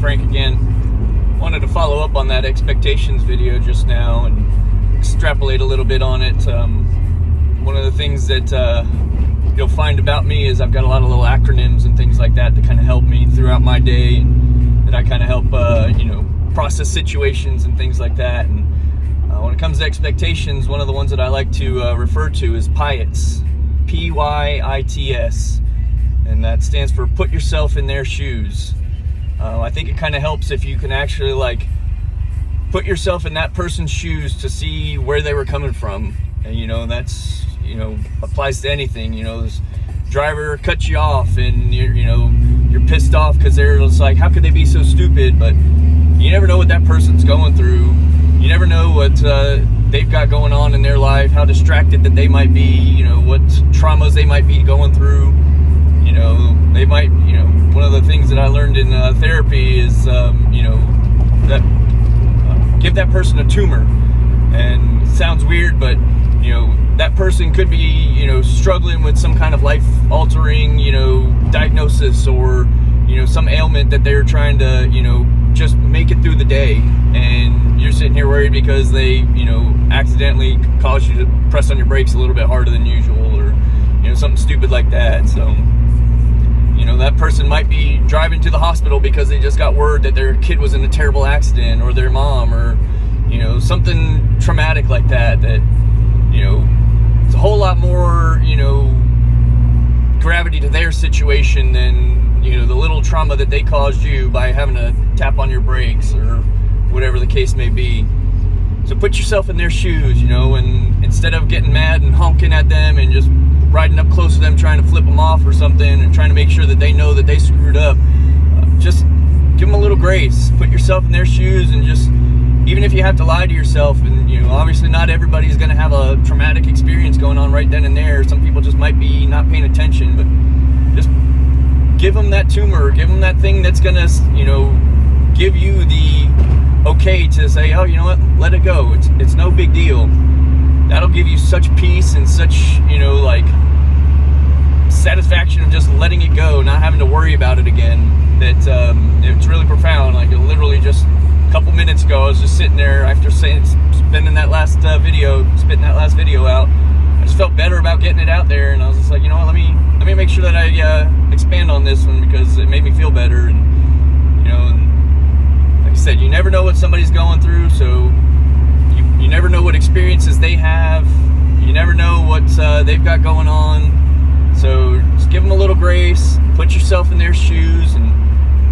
Frank again. Wanted to follow up on that expectations video just now and extrapolate a little bit on it. One of the things that you'll find about me is I've got a lot of little acronyms and things like that kind of help me throughout my day, and that I kind of help process situations and things like that. And when it comes to expectations, one of the ones that I like to refer to is PYITS, PYITS, and that stands for put yourself in their shoes. I think it kind of helps if you can actually put yourself in that person's shoes to see where they were coming from. And that's applies to anything. This driver cuts you off and you're pissed off because they're just like, how could they be so stupid? But you never know what that person's going through. You never know what they've got going on in their life, how distracted that they might be, what traumas they might be going through. They might, one of the things that I learned in therapy is, that give that person a tumor. And it sounds weird, but, that person could be, struggling with some kind of life-altering, diagnosis or, some ailment that they're trying to, just make it through the day. And you're sitting here worried because they, accidentally caused you to press on your brakes a little bit harder than usual, or, something stupid like that. So, that person might be driving to the hospital because they just got word that their kid was in a terrible accident, or their mom, or, something traumatic like that, it's a whole lot more, gravity to their situation than, the little trauma that they caused you by having to tap on your brakes or whatever the case may be. So put yourself in their shoes, and instead of getting mad and honking at them and just riding up close to them trying to flip them off or something and trying to make sure that they know that they screwed up, just give them a little grace. Put yourself in their shoes, and just, even if you have to lie to yourself, and obviously not everybody's going to have a traumatic experience going on right then and there. Some people just might be not paying attention, but just give them that tumor, give them that thing that's going to, give you the okay to say, oh, you know what, let it go. It's no big deal. That'll give you such peace and such, satisfaction of just letting it go, not having to worry about it again, that it's really profound. Literally just a couple minutes ago, I was just sitting there after spitting that last video out. I just felt better about getting it out there, and I was just like, let me make sure that I expand on this one, because it made me feel better. And like I said, you never know what somebody's going through, so you never know what experiences they have. You never know what they've got going on. So just give them a little grace, put yourself in their shoes, and